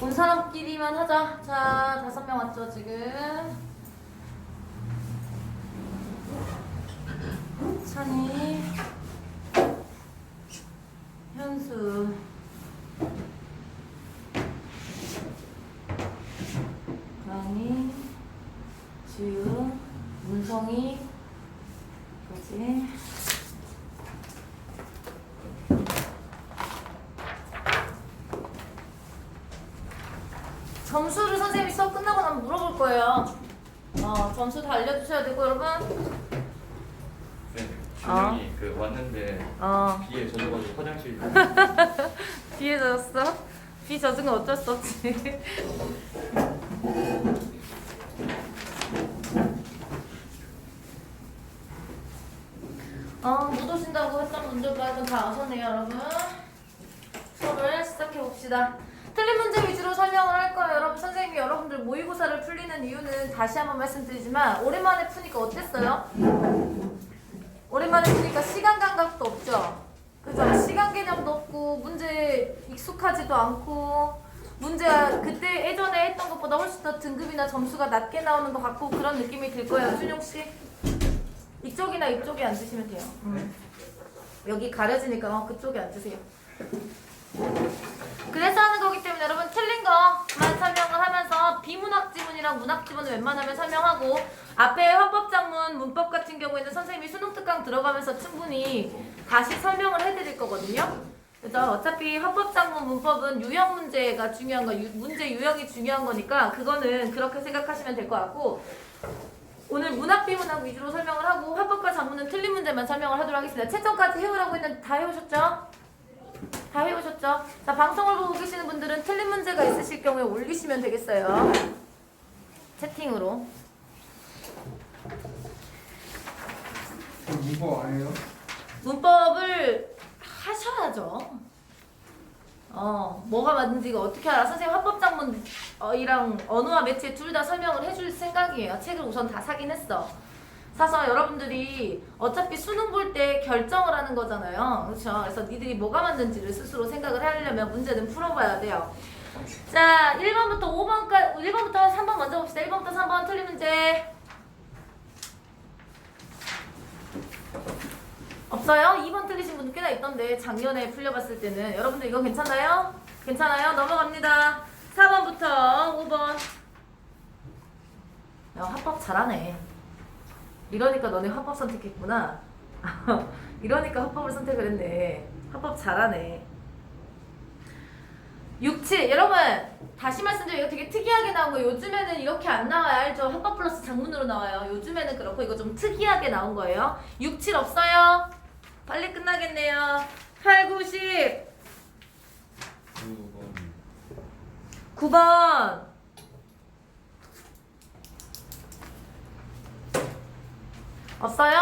본 사람끼리만 하자. 자, 5명 왔죠, 지금. 찬이, 현수, 강이, 지우, 문성이, 그지? 점수를 선생님이 수업 끝나고 나면 물어볼 거예요. 점수 다 알려주셔야 되고, 여러분. 네, 준영이 그 왔는데 비에 젖어가지고 화장실 비에 젖었어? 비 젖은 건 어쩔 수 없지. 못 오신다고 했던 분들까지 다 오셨네요, 여러분. 수업을 시작해봅시다. 틀린 문제 위주로 설명을 할 거예요. 여러분, 선생님이 여러분들 모의고사를 풀리는 이유는 다시 한번 말씀드리지만 오랜만에 푸니까 어땠어요? 오랜만에 푸니까 시간 감각도 없죠? 그죠? 시간 개념도 없고 문제 익숙하지도 않고 문제가 그때 예전에 했던 것보다 훨씬 더 등급이나 점수가 낮게 나오는 것 같고 그런 느낌이 들 거예요. 준용씨 이쪽이나 이쪽에 앉으시면 돼요. 여기 가려지니까 그쪽에 앉으세요. 그래서 하는 거기 때문에 여러분 틀린 거만 설명을 하면서 비문학 지문이랑 문학 지문은 웬만하면 설명하고 앞에 화법작문, 문법 같은 경우에는 선생님이 수능 특강 들어가면서 충분히 다시 설명을 해드릴 거거든요. 그래서 어차피 화법작문, 문법은 유형 문제가 중요한 거, 문제 유형이 중요한 거니까 그거는 그렇게 생각하시면 될 것 같고 오늘 문학, 비문학 위주로 설명을 하고 화법과 작문은 틀린 문제만 설명을 하도록 하겠습니다. 채점까지 해오라고 했는데 다 해오셨죠? 다 해오셨죠? 자, 방송을 보고 계시는 분들은 틀린 문제가 있으실 경우에 올리시면 되겠어요. 채팅으로. 문법 안 해요? 문법을 하셔야죠. 뭐가 맞는지가 어떻게 알아? 선생님 화법작문이랑 언어와 매체 둘 다 설명을 해줄 생각이에요. 책을 우선 다 사긴 했어. 사서 여러분들이 어차피 수능 볼 때 결정을 하는 거잖아요. 그렇죠? 그래서 니들이 뭐가 맞는지를 스스로 생각을 하려면 문제는 풀어봐야 돼요. 자, 1번부터 5번까지 1번부터 3번 먼저 봅시다. 1번부터 3번 틀린 문제. 없어요? 2번 틀리신 분들 꽤나 있던데 작년에 풀려봤을 때는 여러분들 이거 괜찮아요? 괜찮아요? 넘어갑니다. 4번부터 5번. 야, 화법 잘하네. 이러니까 너네 화법 선택했구나. 이러니까 화법을 선택을 했네. 화법 잘하네. 6, 7 여러분 다시 말씀드려요. 이거 되게 특이하게 나온 거예요. 요즘에는 이렇게 안 나와요. 알죠? 화법 플러스 장문으로 나와요. 요즘에는 그렇고 이거 좀 특이하게 나온 거예요. 6, 7 없어요? 빨리 끝나겠네요. 8, 9, 10 9번 없어요?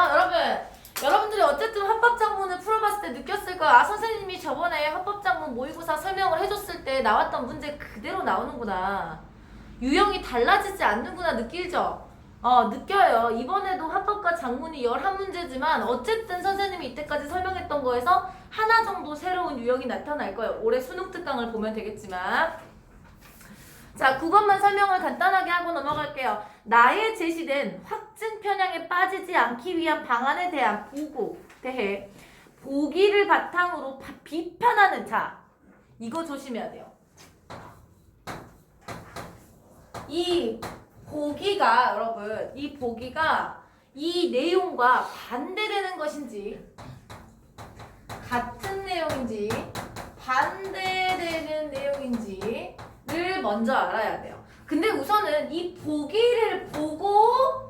여러분들이 어쨌든 화법작문을 풀어봤을 때 느꼈을 거예요. 아, 선생님이 저번에 화법작문 모의고사 설명을 해줬을 때 나왔던 문제 그대로 나오는구나. 유형이 달라지지 않는구나 느끼죠? 느껴요. 이번에도 화법과 작문이 11문제지만 어쨌든 선생님이 이때까지 설명했던 거에서 하나 정도 새로운 유형이 나타날 거예요. 올해 수능 특강을 보면 되겠지만. 자, 9번만 설명을 간단하게 하고 넘어갈게요. 나에 제시된 확증 편향에 빠지지 않기 위한 방안에 대한 대해 보기를 바탕으로 비판하는 자, 이거 조심해야 돼요. 이 보기가 여러분, 이 보기가 이 내용과 반대되는 것인지 같은 내용인지 반대되는 내용인지를 먼저 알아야 돼요. 근데 우선은 이 보기를 보고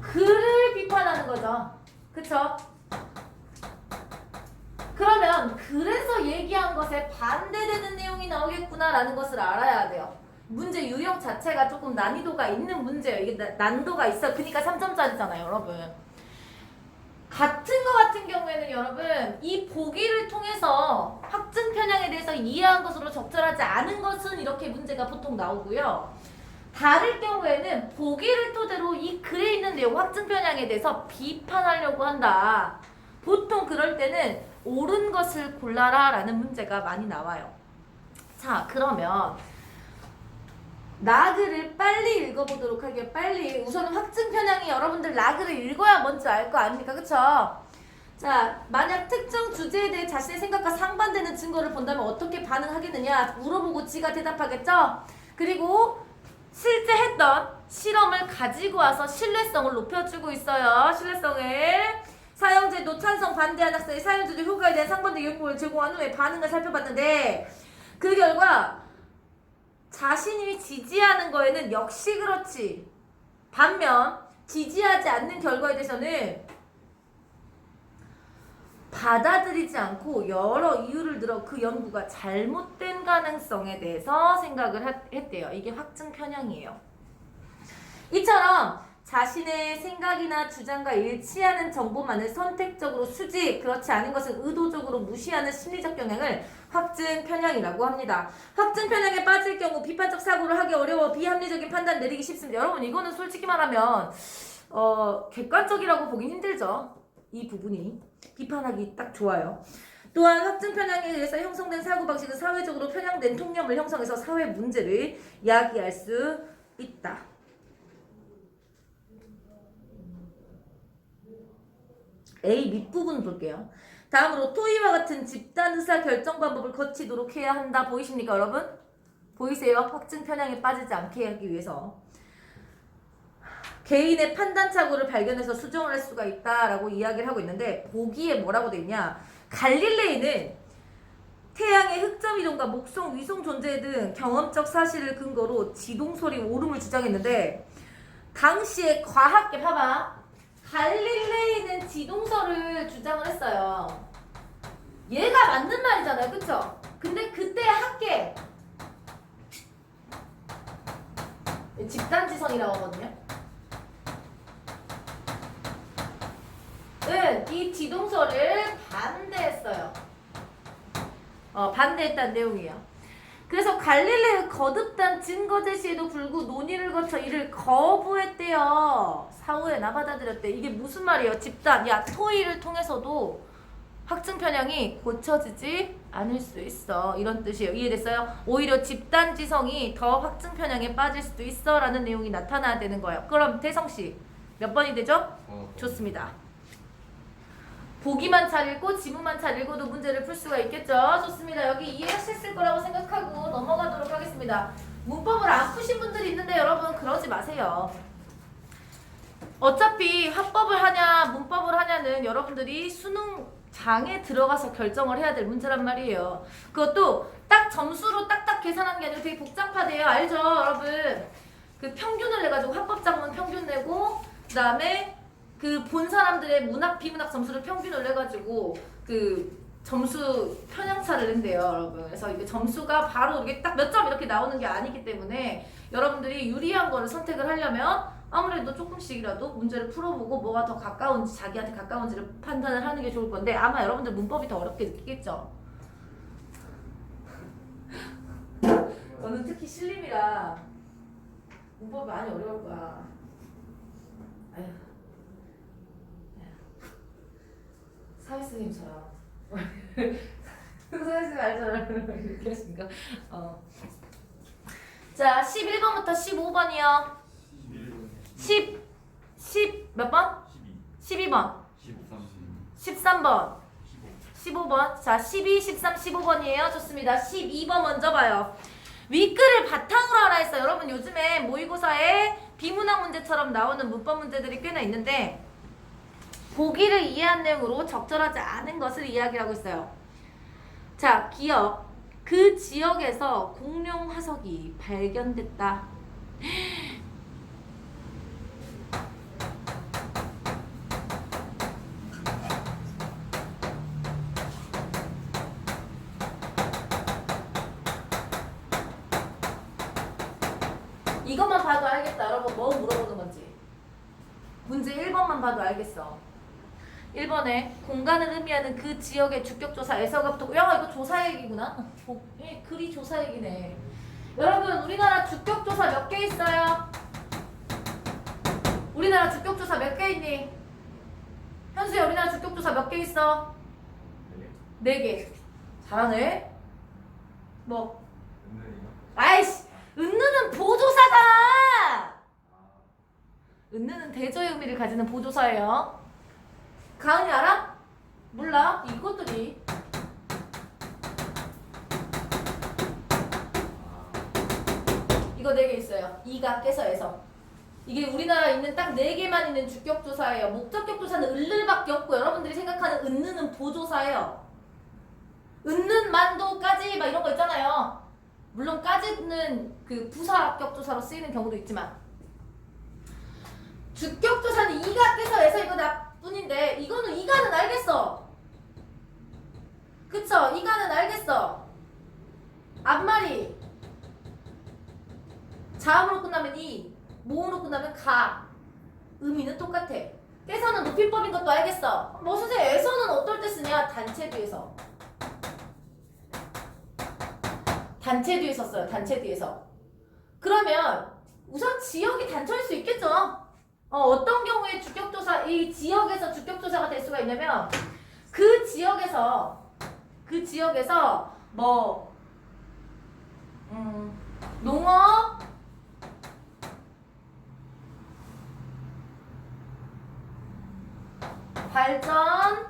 글을 비판하는 거죠. 그쵸? 그러면 그래서 얘기한 것에 반대되는 내용이 나오겠구나라는 것을 알아야 돼요. 문제 유형 자체가 조금 난이도가 있는 문제예요. 이게 난도가 있어. 그러니까 3점짜리잖아요, 여러분. 같은 거 같은 경우에는 여러분 이 보기를 통해서 확증 편향에 대해서 이해한 것으로 적절하지 않은 것은 이렇게 문제가 보통 나오고요. 다를 경우에는 보기를 토대로 이 글에 있는 내용 확증 편향에 대해서 비판하려고 한다. 보통 그럴 때는 옳은 것을 골라라 라는 문제가 많이 나와요. 자, 그러면 라그를 빨리 읽어보도록 할게요. 빨리. 우선은 확증 편향이 여러분들 라그를 읽어야 뭔지 알 거 아닙니까? 그쵸? 자, 만약 특정 주제에 대해 자신의 생각과 상반되는 증거를 본다면 어떻게 반응하겠느냐 물어보고 지가 대답하겠죠? 그리고 실제 했던 실험을 가지고 와서 신뢰성을 높여주고 있어요. 신뢰성을. 사형제도 찬성 반대한 학생이 사형제도 효과에 대한 상반된 연구를 제공한 후에 반응을 살펴봤는데 그 결과 자신이 지지하는 거에는 역시 그렇지. 반면 지지하지 않는 결과에 대해서는 받아들이지 않고 여러 이유를 들어 그 연구가 잘못된 가능성에 대해서 생각을 했대요. 이게 확증 편향이에요. 이처럼 자신의 생각이나 주장과 일치하는 정보만을 선택적으로 수집, 그렇지 않은 것은 의도적으로 무시하는 심리적 경향을 확증 편향이라고 합니다. 확증 편향에 빠질 경우 비판적 사고를 하기 어려워 비합리적인 판단을 내리기 쉽습니다. 여러분, 이거는 솔직히 말하면 객관적이라고 보긴 힘들죠. 이 부분이 비판하기 딱 좋아요. 또한 확증 편향에 의해서 형성된 사고방식은 사회적으로 편향된 통념을 형성해서 사회 문제를 야기할 수 있다. A 밑부분 볼게요. 다음으로 토의와 같은 집단 의사 결정 방법을 거치도록 해야 한다. 보이십니까, 여러분? 보이세요? 확증 편향에 빠지지 않게 하기 위해서 개인의 판단 착오를 발견해서 수정을 할 수가 있다라고 이야기를 하고 있는데, 보기에 뭐라고 돼 있냐? 갈릴레이는 태양의 흑점 이동과 목성 위성 존재 등 경험적 사실을 근거로 지동설이 옳음을 주장했는데, 당시에 과학계 봐봐. 갈릴레이는 지동설을 주장을 했어요. 얘가 맞는 말이잖아요. 그쵸? 근데 그때 학계 집단지성이라고 하거든요. 이 지동설을 반대했어요. 반대했다는 내용이에요. 그래서 갈릴레이의 거듭된 증거 제시에도 불구하고 논의를 거쳐 이를 거부했대요. 사후에 받아들였대. 이게 무슨 말이에요? 집단, 토의를 통해서도 확증 편향이 고쳐지지 않을 수 있어. 이런 뜻이에요. 이해됐어요? 오히려 집단지성이 더 확증 편향에 빠질 수도 있어 라는 내용이 나타나야 되는 거예요. 그럼 대성씨 몇 번이 되죠? 좋습니다. 보기만 잘 읽고 지문만 잘 읽어도 문제를 풀 수가 있겠죠? 좋습니다. 여기 이해하셨을 거라고 생각하고 넘어가도록 하겠습니다. 문법을 안 푸신 분들이 있는데 여러분 그러지 마세요. 어차피 합법을 하냐 문법을 하냐는 여러분들이 수능장에 들어가서 결정을 해야 될 문제란 말이에요. 그것도 딱 점수로 딱딱 계산하는 게 아니라 되게 복잡하대요. 알죠 여러분? 그 평균을 내가지고 합법작문 평균 내고 그 다음에 그 본 사람들의 문학 비문학 점수를 평균을 해가지고 그 점수 편향차를 낸대요 여러분. 그래서 이게 점수가 바로 이렇게 딱 몇 점 이렇게 나오는 게 아니기 때문에 여러분들이 유리한 거를 선택을 하려면 아무래도 조금씩이라도 문제를 풀어보고 뭐가 더 가까운지 자기한테 가까운지를 판단을 하는 게 좋을 건데, 아마 여러분들 문법이 더 어렵게 느끼겠죠. 저는 특히 신림이라 문법이 많이 어려울 거야. 아휴. 사회스님처럼 사회스님 알잖아요. 이렇게 하시니까. 자 11번부터 15번이요 10 몇 번? 12번 13번 15번. 자 12, 13, 15번이에요. 좋습니다. 12번 먼저 봐요. 윗글을 바탕으로 하라 했어요. 여러분 요즘에 모의고사에 비문학 문제처럼 나오는 문법 문제들이 꽤나 있는데 보기를 이해한 내용으로 적절하지 않은 것을 이야기하고 있어요. 자, 기억. 그 지역에서 공룡 화석이 발견됐다. 이것만 봐도 알겠다. 여러분 뭐 물어보는 건지. 문제 1번만 봐도 알겠어. 1번에 공간을 의미하는 그 지역의 주격조사에서가 또 야 이거 조사 얘기구나. 글이 조사 얘기네. 여러분 우리나라 주격조사 몇 개 있어요? 우리나라 주격조사 몇 개 있니? 현수야 우리나라 주격조사 몇 개 있어? 네. 4개. 잘하네. 뭐? 은는이요? 아이씨, 은느는 보조사다. 은느는 대조의 의미를 가지는 보조사예요. 가은이 알아? 몰라. 이것들이 이거 4개 있어요. 이가 깨서에서. 이게 우리나라에 있는 딱 4개만 있는 주격조사예요. 목적격조사는 을를밖에 없고 여러분들이 생각하는 은느는 보조사예요. 은는만도까지 막 이런 거 있잖아요. 물론 까지는 그 부사격조사로 쓰이는 경우도 있지만 주격조사는 이가 깨서에서 이거 나뿐인데 이거는 이가는 알겠어. 그쵸? 이가는 알겠어. 앞말이 자음으로 끝나면 이, 모음으로 끝나면 가. 의미는 똑같아. 깨서는 높임법인 것도 알겠어. 뭐 선생님 에서는 어떨 때 쓰냐? 단체 뒤에서. 단체 뒤에서 써요. 단체 뒤에서. 그러면 우선 지역이 단체일 수 있겠죠. 어떤 경우에 주격조사, 이 지역에서 주격조사가 될 수가 있냐면 그 지역에서 뭐 농업 발전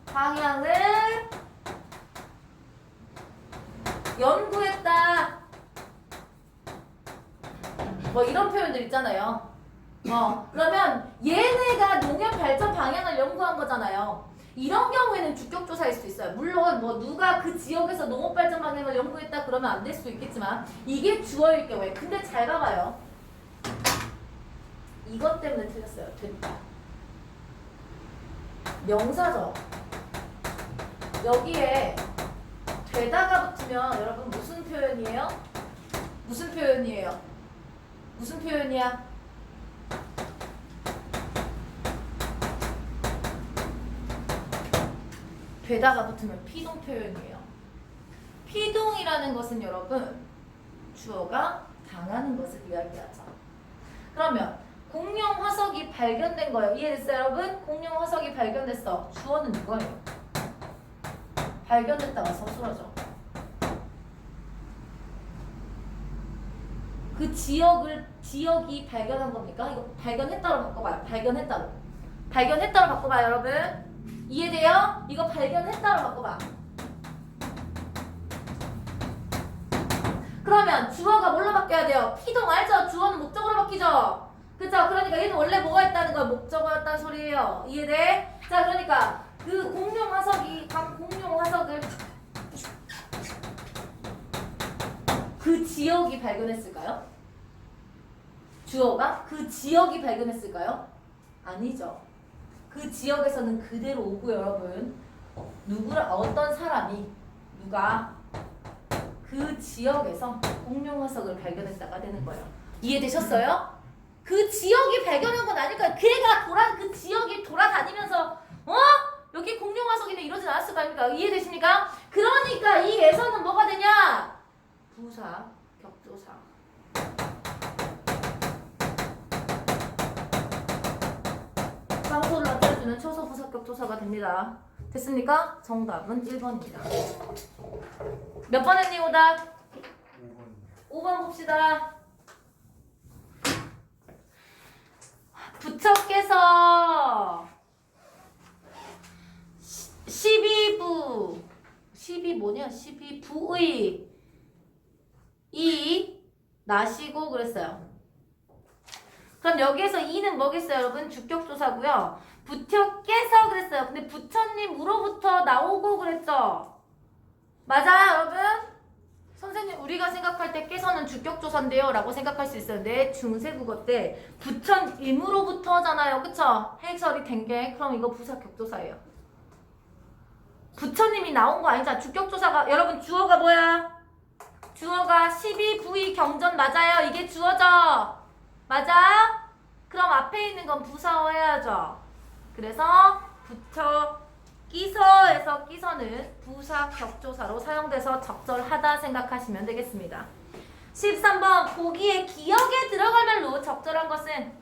방향을 연구했다. 뭐 이런 표현들 있잖아요. 그러면 얘네가 농업 발전 방향을 연구한 거잖아요. 이런 경우에는 주격조사일 수 있어요. 물론 뭐 누가 그 지역에서 농업 발전 방향을 연구했다 그러면 안 될 수 있겠지만 이게 주어일 경우에. 근데 잘 봐봐요. 이것 때문에 틀렸어요. 됐다. 명사죠. 여기에 되다가 붙으면 여러분 무슨 표현이에요? 무슨 표현이에요? 무슨 표현이야? 되다가 붙으면 피동 표현이에요. 피동이라는 것은 여러분 주어가 당하는 것을 이야기하죠. 그러면 공룡 화석이 발견된 거예요. 이해됐어요 여러분? 공룡 화석이 발견됐어. 주어는 누구예요? 발견됐다가 서술하죠. 그 지역이 발견한 겁니까? 이거 발견했다로 바꿔봐요. 발견했다로 바꿔봐요 여러분. 이해돼요? 이거 발견했다로 바꿔봐. 그러면 주어가 뭘로 바뀌어야 돼요? 피동 알죠? 주어는 목적으로 바뀌죠? 그쵸? 그러니까 얘는 원래 뭐가 있다는 거야? 목적어였다는 소리예요. 이해돼? 자 그러니까 그 공룡 화석이 각 공룡 화석을 그 지역이 발견했을까요? 주어가 그 지역이 발견했을까요? 아니죠. 그 지역에서는 그대로 오고 여러분 어떤 사람이 누가 그 지역에서 공룡 화석을 발견했다가 되는 거예요. 이해되셨어요? 그 지역이 발견한 건 아닐까요? 걔가 그 지역이 돌아다니면서 여기 공룡 화석이네 이러진 않았을 거 아닙니까? 이해되십니까? 그러니까 이 에서는 뭐가 되냐? 부사, 격조사. 장소를 나타내주는 초소 부사 격조사가 됩니다. 됐습니까? 정답은 1번입니다. 몇 번 했니 오답? 5번 봅시다. 부처께서 12부의 이 나시고 그랬어요. 그럼 여기에서 이는 뭐겠어요 여러분? 주격조사고요. 부처께서 그랬어요. 근데 부처님으로부터 나오고 그랬죠? 맞아요 여러분? 선생님 우리가 생각할 때 깨서는 주격조사인데요 라고 생각할 수 있었는데 중세국어 때 부처님으로부터잖아요. 그쵸? 해설이 된 게 그럼 이거 부사격조사예요. 부처님이 나온 거 아니잖아. 주격조사가 여러분 주어가 뭐야? 주어가 12부의 경전 맞아요. 이게 주어죠? 맞아? 그럼 앞에 있는 건 부사어 해야죠. 그래서 부처 끼서에서 끼서는 부사 격조사로 사용돼서 적절하다 생각하시면 되겠습니다. 13번 보기에 기억에 들어갈 말로 적절한 것은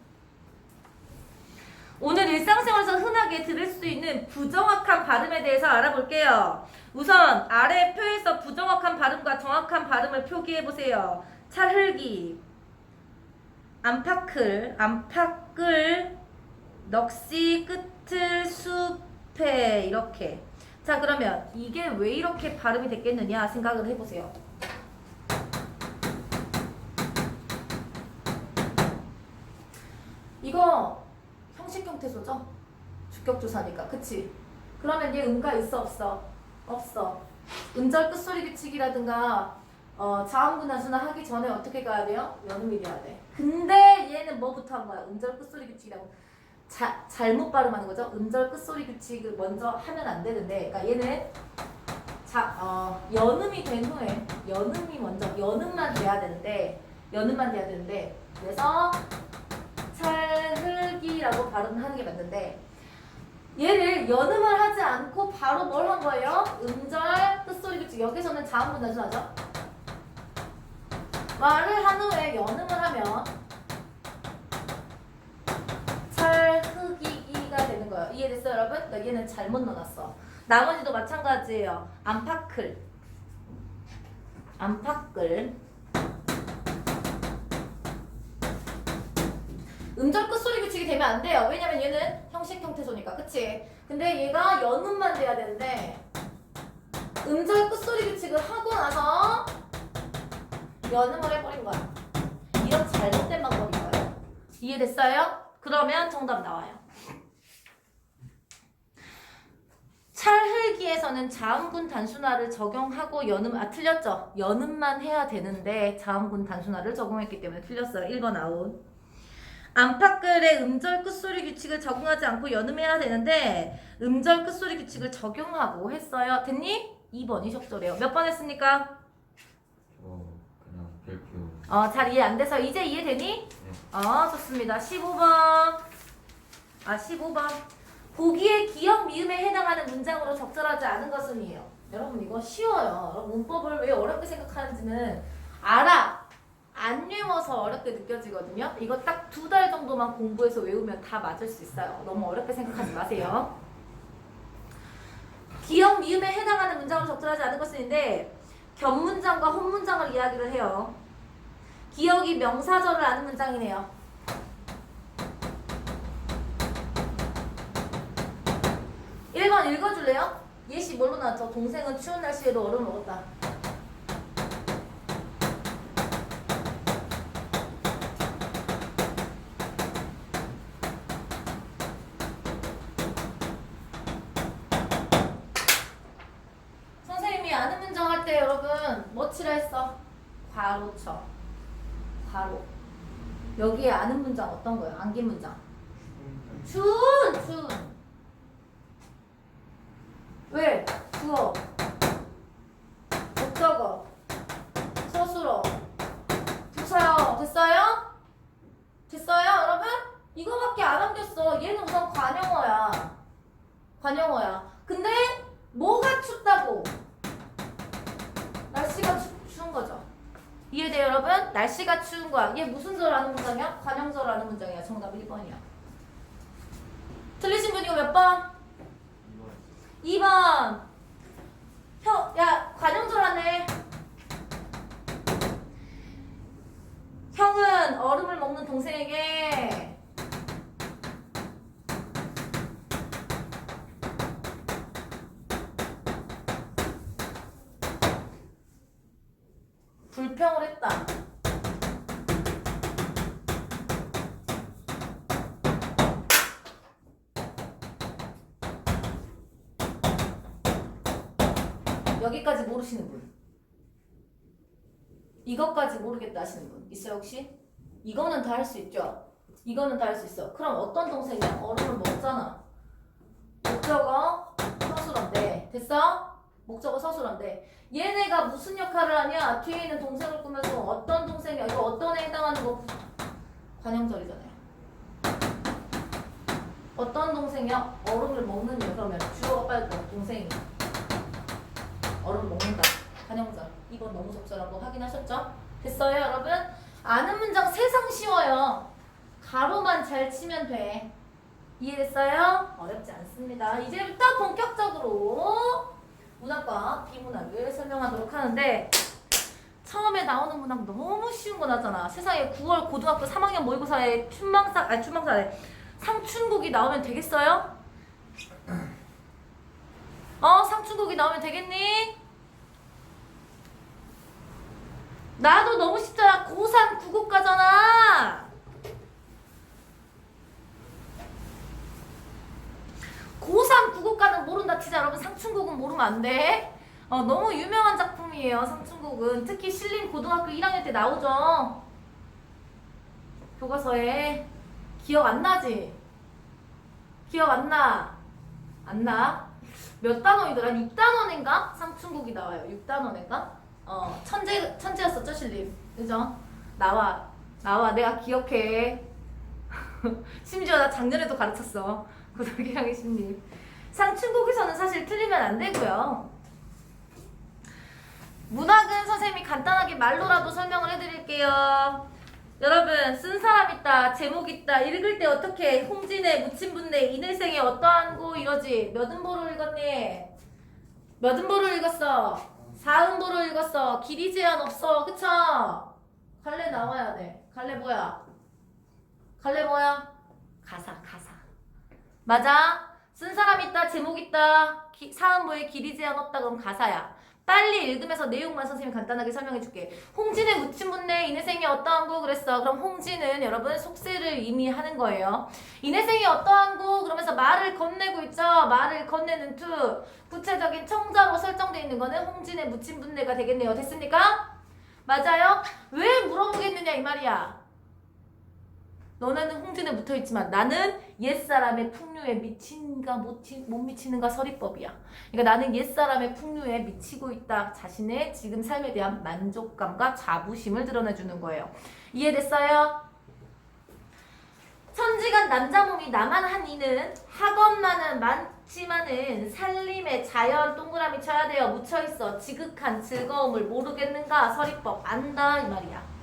오늘 일상생활에서 흔하게 들을 수 있는 부정확한 발음에 대해서 알아볼게요. 우선 아래 표에서 부정확한 발음과 정확한 발음을 표기해보세요. 찰흙이, 안팎을, 넋이, 끝을, 숲에 이렇게. 자 그러면 이게 왜 이렇게 발음이 됐겠느냐 생각을 해보세요. 이거 형식 형태소죠? 주격조사니까 그치? 그러면 얘 음가 있어 없어? 없어. 음절 끝소리 규칙이라든가 자음분 단수나 하기 전에 어떻게 가야 돼요? 연음이 돼야 돼. 근데 얘는 뭐부터 한 거야? 음절 끝소리 규칙이라고 잘못 발음하는 거죠? 음절 끝소리 규칙을 먼저 하면 안 되는데 그러니까 얘는 연음이 된 후에 연음만 돼야 되는데 그래서 찰흙이라고 발음하는 게 맞는데 얘를 연음을 하지 않고 바로 뭘 한 거예요? 음절 끝소리 규칙. 여기서는 자음분 단수하죠. 말을 한 후에 연음을 하면 찰흙이가 되는 거예요. 이해됐어요 여러분? 그러니까 얘는 잘못 넣어놨어. 나머지도 마찬가지예요. 안팎을 음절 끝소리 규칙이 되면 안 돼요. 왜냐면 얘는 형식 형태소니까. 그치? 근데 얘가 연음만 돼야 되는데 음절 끝소리 규칙을 하고 나서 연음을 해버린 거야. 이런 잘못된 방법인 거예요. 이해됐어요? 그러면 정답 나와요. 찰흙이에서는 자음분 단순화를 적용하고 틀렸죠? 연음만 해야 되는데 자음분 단순화를 적용했기 때문에 틀렸어요. 1번 아웃. 안팎글의 음절 끝소리 규칙을 적용하지 않고 연음해야 되는데 음절 끝소리 규칙을 적용하고 했어요. 됐니? 2번이 적절해요. 몇 번 했습니까? 그냥 별표. 잘 이해 안 돼서 이제 이해되니? 네. 좋습니다. 15번. 15번. 보기에 기역 미음에 해당하는 문장으로 적절하지 않은 것은이에요. 여러분 이거 쉬워요. 문법을 왜 어렵게 생각하는지는 알아. 안 외워서 어렵게 느껴지거든요. 이거 딱 2달 정도만 공부해서 외우면 다 맞을 수 있어요. 너무 어렵게 생각하지 마세요. 기역 미음에 해당하는 문장으로 적절하지 않은 것인데 견문장과 혼문장을 이야기를 해요. 기역이 명사절을 아는 문장이네요. 1번 읽어줄래요? 예시 뭘로 나왔죠? 동생은 추운 날씨에도 얼음을 먹었다. 선생님이 아는 문장 할 때 여러분 뭐 치라 했어? 괄호 쳐. 괄호. 여기에 아는 문장 어떤 거예요? 암기 문장. 추운. 왜? 주어, 목적어, 서술어, 부사요. 됐어요? 여러분? 이거밖에 안 남겼어. 얘는 우선 관용어야. 근데 뭐가 춥다고? 날씨가 추운 거죠. 이해돼요 여러분? 날씨가 추운 거야. 얘 무슨 절 아는 문장이야? 관용절 아는 문장이야. 정답 1번이야. 틀리신 분 이거 몇 번? 2번. 관용절 하네. 형은 얼음을 먹는 동생에게 불평을 했다. 여기까지 모르시는 분. 이것까지 모르겠다 하시는 분 있어요 혹시? 이거는 다 할 수 있죠? 이거는 다 할 수 있어. 그럼 어떤 동생이야? 얼음을 먹잖아. 목적어 서술어인데 됐어? 목적어 서술어인데 얘네가 무슨 역할을 하냐? 뒤에 있는 동생을 꾸며서 어떤 동생이야? 이거 어떤 애 해당하는 거? 관용절이잖아요. 어떤 동생이야? 얼음을 먹는 애. 그러면 주어가 빨리 동생이 얼음 먹는다. 관용절. 이번 너무 적절한 거 확인하셨죠? 됐어요 여러분? 아는 문장 세상 쉬워요. 가로만 잘 치면 돼. 이해됐어요? 어렵지 않습니다. 이제부터 본격적으로 문학과 비문학을 설명하도록 하는데 처음에 나오는 문학 너무 쉬운 거 나잖아. 세상에 9월 고등학교 3학년 모의고사에 춘망사래 상춘곡이 나오면 되겠어요? 상춘곡이 나오면 되겠니? 나도 너무 쉽잖아. 고3 국어과잖아. 고3 국어과는 모른다 치자. 여러분 상춘곡은 모르면 안 돼. 너무 유명한 작품이에요. 상춘곡은 특히 신림 고등학교 1학년 때 나오죠. 교과서에. 기억 안 나지? 기억 안 나? 안 나? 몇 단원이더라? 6단원인가? 상춘곡이 나와요. 6단원인가? 천재였었죠, 신림. 그죠? 나와. 내가 기억해. 심지어 나 작년에도 가르쳤어. 고등학교 1학년 신림. 상춘곡에서는 사실 틀리면 안 되고요. 문학은 선생님이 간단하게 말로라도 설명을 해드릴게요. 여러분, 쓴 사람 있다, 제목 있다, 읽을 때 어떻게 홍진의 무친분내 인일생의 어떠한고 이러지. 몇 음보로 읽었니? 몇 음보로 읽었어? 4음보로 읽었어. 길이 제한 없어. 그쵸? 갈래 나와야 돼. 갈래 뭐야? 가사. 맞아? 쓴 사람 있다, 제목 있다, 사음보에 길이 제한 없다 그럼 가사야. 빨리 읽으면서 내용만 선생님이 간단하게 설명해줄게. 홍진의 무친분내 인혜생이 어떠한고 그랬어. 그럼 홍진은 여러분 속세를 의미하는 거예요. 인혜생이 어떠한고 그러면서 말을 건네고 있죠. 말을 건네는 투. 구체적인 청자로 설정되어 있는 거는 홍진의 무친분내가 되겠네요. 됐습니까? 맞아요? 왜 물어보겠느냐 이 말이야. 너네는 홍진에 묻어있지만 나는 옛사람의 풍류에 미친가 못 미치는가 서리법이야. 그러니까 나는 옛사람의 풍류에 미치고 있다. 자신의 지금 삶에 대한 만족감과 자부심을 드러내주는 거예요. 이해됐어요? 천지간 남자 몸이 나만 한 이는 학원만은 많지만은 살림에 자연 동그라미 쳐야 돼요. 묻혀있어. 지극한 즐거움을 모르겠는가 서리법 안다 이 말이야.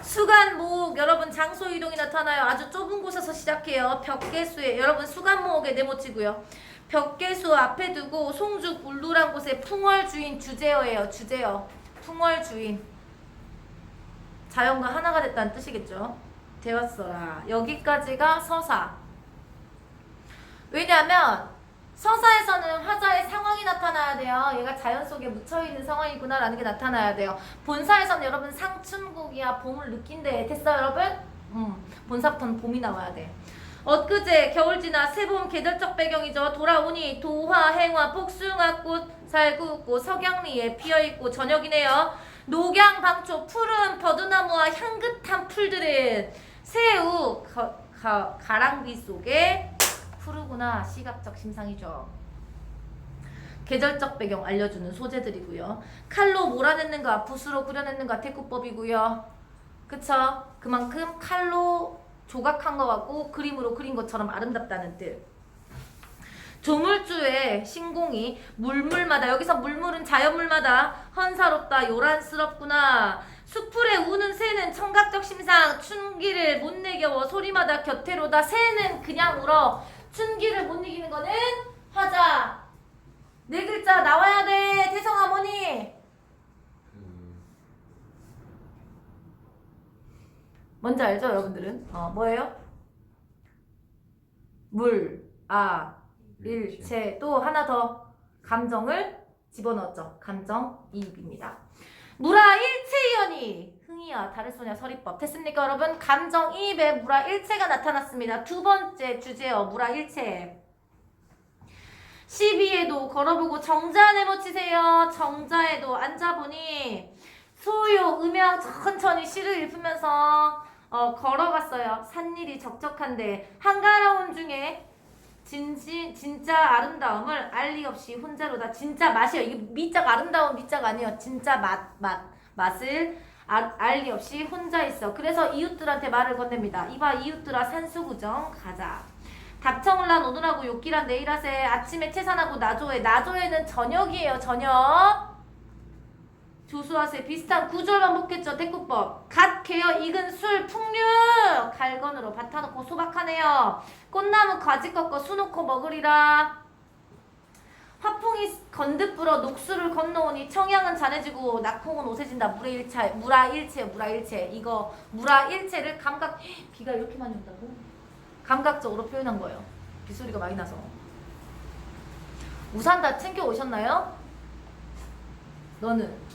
수간모옥 여러분 장소 이동이 나타나요. 아주 좁은 곳에서 시작해요. 벽계수에 여러분 수간모옥에 네모치고요. 벽계수 앞에 두고 송죽 울루란 곳에 풍월주인 주제어예요. 주제어 풍월주인 자연과 하나가 됐다는 뜻이겠죠. 되었어라. 여기까지가 서사. 왜냐하면 서사에서는 화자의 상황이 나타나야 돼요. 얘가 자연 속에 묻혀있는 상황이구나 라는 게 나타나야 돼요. 본사에서는 여러분 상춘곡이야. 봄을 느낀대. 됐어요 여러분? 본사부터는 봄이 나와야 돼. 엊그제 겨울 지나 새봄 계절적 배경이죠. 돌아오니 도화, 행화, 복숭아꽃, 살구꽃, 석양리에 피어있고 저녁이네요. 녹양, 방초, 푸른 버드나무와 향긋한 풀들은 새우, 가랑비 속에 푸르구나. 시각적 심상이죠. 계절적 배경 알려주는 소재들이고요. 칼로 몰아냈는가 붓으로 그려냈는가 태구법이고요. 그쵸? 그만큼 칼로 조각한 것 같고 그림으로 그린 것처럼 아름답다는 뜻. 조물주의 신공이 물물마다 여기서 물물은 자연물마다 헌사롭다 요란스럽구나. 수풀에 우는 새는 청각적 심상 춘기를 못 내겨워 소리마다 곁에로다. 새는 그냥 울어. 춘기를 못 이기는 거는 화자. 네 글자 나와야 돼. 태성어머니. 뭔지 알죠 여러분들은? 뭐예요? 물, 일체. 또 하나 더 감정을 집어넣었죠. 감정이입입니다. 무라 일체이언이 흥이야 다를소냐 서리법. 됐습니까 여러분? 감정이입에 무라 일체가 나타났습니다. 두 번째 주제어 무라 일체. 시비에도 걸어보고 정자 네모치세요. 정자에도 앉아보니 소요 음양 천천히 시를 읽으면서 걸어갔어요. 산일이 적적한데 한가로운 중에 진짜 아름다움을 알리 없이 혼자로다. 진짜 맛이요. 이게 미자가 아름다운 미자가 아니에요. 진짜 맛을 알리 없이 혼자 있어. 그래서 이웃들한테 말을 건넵니다. 이봐 이웃들아 산수구정 가자. 답청을란 오늘하고 욕기란 내일 하세. 아침에 채산하고 나조회. 나조회는 저녁이에요. 저녁. 조수하세 비슷한 구절 반복했죠. 대꾸법. 갓 개어 익은 술 풍류 갈건으로 밭아놓고 소박하네요. 꽃나무 가지 꺾어 수 놓고 먹으리라. 화풍이 건듯 불어 녹수를 건너오니 청양은 잔해지고 낙홍은 오세진다. 무라일체. 이거 무라일체를 감각 비가 이렇게 많이 온다고? 감각적으로 표현한 거예요. 빗소리가 많이 나서. 우산 다 챙겨 오셨나요? 너는?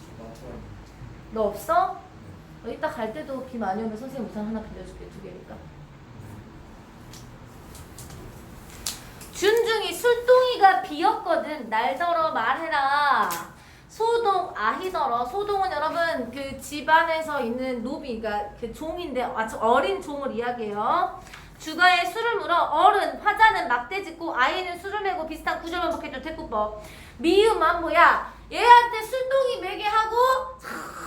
너 없어? 너 이따 갈 때도 비 많이 오면 선생님 우산 하나 빌려줄게. 2개니까. 준중이 술동이가 비었거든. 날더러 말해라. 소동 아히더러. 소동은 여러분 그 집안에서 있는 노비, 그러니까 그 종인데 아주 어린 종을 이야기해요. 주가에 술을 물어 어른 화자는 막대 짚고 아이는 술을 메고 비슷한 구절만 먹겠죠. 대꾸법. 미음 완보야. 얘한테 술동이 매게 하고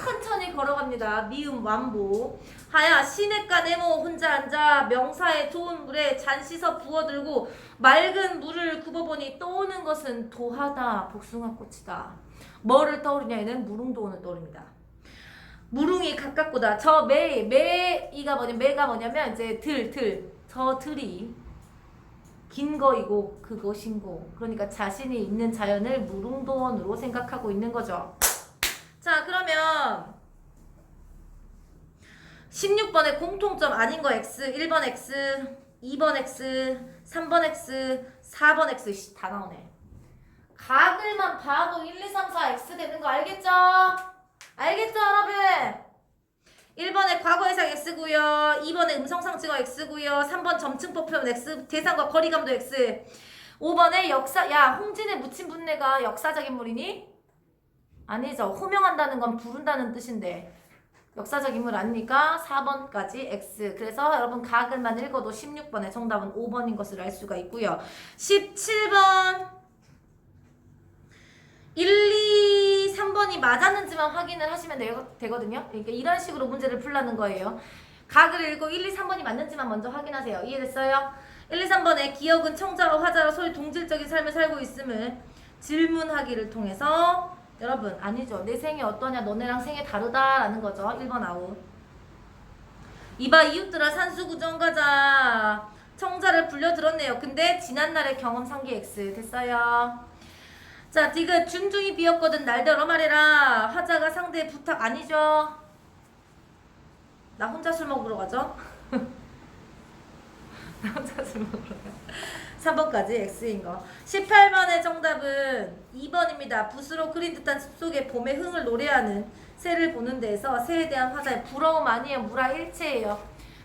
천천히 걸어갑니다. 미음 완보. 하야 시냇가 네모 혼자 앉아 명사에 좋은 물에 잔 씻어 부어들고 맑은 물을 굽어보니 떠오는 것은 도하다 복숭아꽃이다. 뭐를 떠오르냐 얘는 무릉도원을 떠오릅니다. 무릉이 가깝구다. 저 매가 뭐냐면 이제 저 들이 긴 거이고 그것인고, 그러니까 자신이 있는 자연을 무릉도원으로 생각하고 있는 거죠. 자 그러면 16번의 공통점 아닌 거 X, 1번 X, 2번 X, 3번 X, 4번 X 다 나오네. 각을만 봐도 1, 2, 3, 4 X 되는 거 알겠죠? 알겠죠 여러분? 1번에 과거해석 X고요. 2번에 음성상징어 X고요. 3번 점층법 표현 X, 대상과 거리감도 X. 5번에 역사, 야 홍진의 묻힌 분내가 역사적 인물이니? 아니죠. 호명한다는 건 부른다는 뜻인데 역사적 인물 아니니까 4번까지 X. 그래서 여러분 각을만 읽어도 16번의 정답은 5번인 것을 알 수가 있고요. 17번 1, 2, 3번이 맞았는지만 확인을 하시면 되거든요. 그러니까 이런 식으로 문제를 풀라는 거예요. 각을 읽고 1, 2, 3번이 맞는지만 먼저 확인하세요. 이해됐어요? 1, 2, 3번에 기억은 청자와 화자로 소위 동질적인 삶을 살고 있음을 질문하기를 통해서 여러분 아니죠. 내 생이 어떠냐 너네랑 생이 다르다라는 거죠. 1번 아웃. 이봐 이웃들아 산수구정 가자. 청자를 불려들었네요. 근데 지난날의 경험 상기 X. 됐어요. 자 디귿 준중이 비었거든 날더러 말해라. 화자가 상대의 부탁 아니죠. 나 혼자 술 먹으러 가죠. 나 혼자 술 먹으러 가. 3번까지 X인 거. 18번의 정답은 2번입니다. 붓으로 그린 듯한 숲속에 봄의 흥을 노래하는 새를 보는 데에서 새에 대한 화자의 부러움 아니에요. 무라일체예요.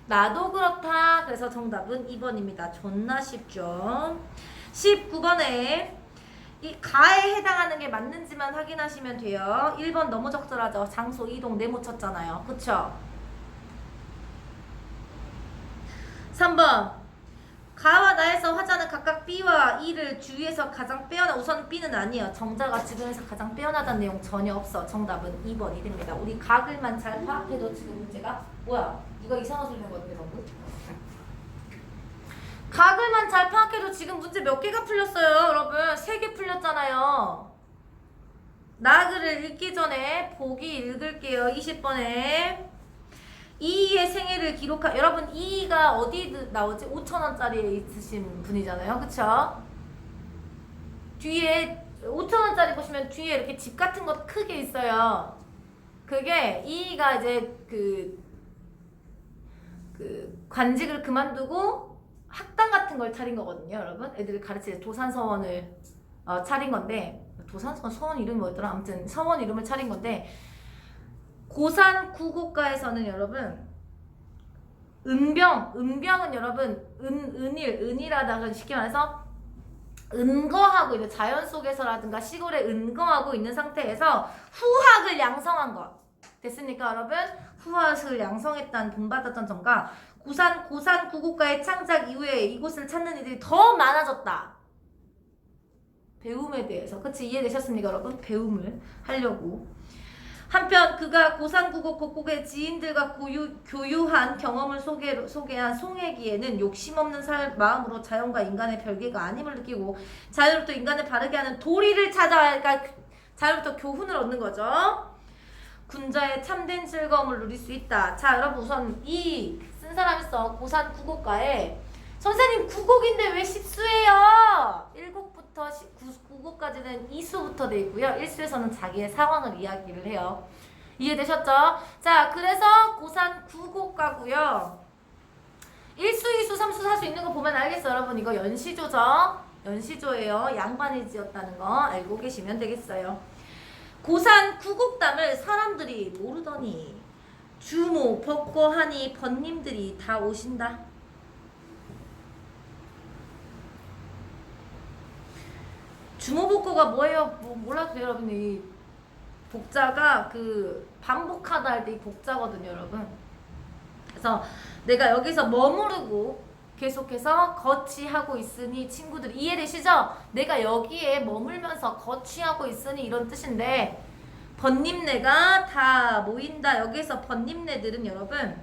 나도 그렇다. 그래서 정답은 2번입니다. 존나 쉽죠. 19번에 이 가에 해당하는 게 맞는지만 확인하시면 돼요. 1번 너무 적절하죠. 장소, 이동, 네모 쳤잖아요. 그쵸? 3번 가와 나에서 화자는 각각 B와 E를 주위에서 가장 빼어나. 우선 B는 아니에요. 정자가 주변에서 가장 빼어나다는 내용 전혀 없어. 정답은 2번이 됩니다. 우리 각을만 잘 파악해도 지금 문제가 뭐야? 누가 이상한 소리 한거 같은데 방금? 각을만 잘 파악해도 지금 문제 몇 개가 풀렸어요 여러분? 3개 풀렸잖아요. 나글을 읽기 전에 보기 읽을게요. 20번에 이의 생애를 기록한, 여러분 이가 어디 나오지? 5,000원짜리에 있으신 분이잖아요. 그쵸? 뒤에 5,000원짜리 보시면 뒤에 이렇게 집 같은 거 크게 있어요. 그게 이가 이제 그 관직을 그만두고 학당 같은 걸 차린 거거든요. 여러분 애들 가르치는 도산서원을 차린 건데, 도산서원 이름이 뭐였더라? 아무튼 서원 이름을 차린 건데, 고산 구곡가에서는 여러분 은병은 여러분 은일하다 쉽게 말해서 은거하고 이제 자연 속에서라든가 시골에 은거하고 있는 상태에서 후학을 양성한 것 됐습니까 여러분? 후학을 양성했다는 본받았던 점과 고산 구곡가의 창작 이후에 이곳을 찾는 이들이 더 많아졌다. 배움에 대해서 그치 이해되셨습니까 여러분? 배움을 하려고. 한편 그가 고산구곡 곡곡의 지인들과 교유한 경험을 소개한 송혜기에는 욕심없는 마음으로 자연과 인간의 별개가 아님을 느끼고 자연으로부터 인간을 바르게 하는 도리를 찾아야, 그러니까 자연으로부터 교훈을 얻는 거죠. 군자의 참된 즐거움을 누릴 수 있다. 자, 여러분 우선 이 쓴 사람 있어. 고산 국어과에 선생님 9곡인데 왜 10수예요? 1곡부터 9곡까지는 이수부터 돼 있고요. 1수에서는 자기의 상황을 이야기를 해요. 이해되셨죠? 자, 그래서 고산 9곡가고요. 1수, 2수, 3수, 4수 있는 거 보면 알겠어요. 여러분 이거 연시조죠? 연시조예요. 양반이 지었다는 거 알고 계시면 되겠어요. 고산 9곡담을 사람들이 모르더니 주모, 벚거하니 번님들이 다 오신다. 주모 벚거가 뭐예요? 몰라도 돼요, 여러분. 이 복자가 그 반복하다 할 때 이 복자거든요, 여러분. 그래서 내가 여기서 머무르고 계속해서 거치하고 있으니 친구들 이해되시죠? 내가 여기에 머물면서 거치하고 있으니 이런 뜻인데 번님네가 다 모인다. 여기서 번님네들은 여러분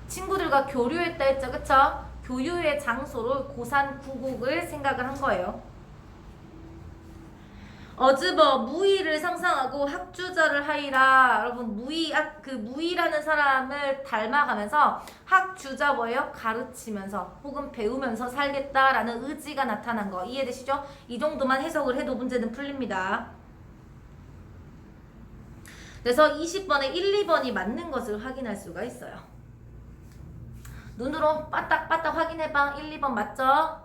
친구들과 교류했다 했죠, 그쵸? 교류의 장소로 고산 9곡을 생각을 한 거예요. 어즈버 무의를 상상하고 학주자를 하이라. 여러분 무의라는 사람을 닮아가면서 학주자 뭐예요? 가르치면서 혹은 배우면서 살겠다라는 의지가 나타난 거 이해되시죠? 이 정도만 해석을 해도 문제는 풀립니다. 그래서 20번에 1, 2번이 맞는 것을 확인할 수가 있어요. 눈으로 빠딱빠딱 확인해봐. 1, 2번 맞죠?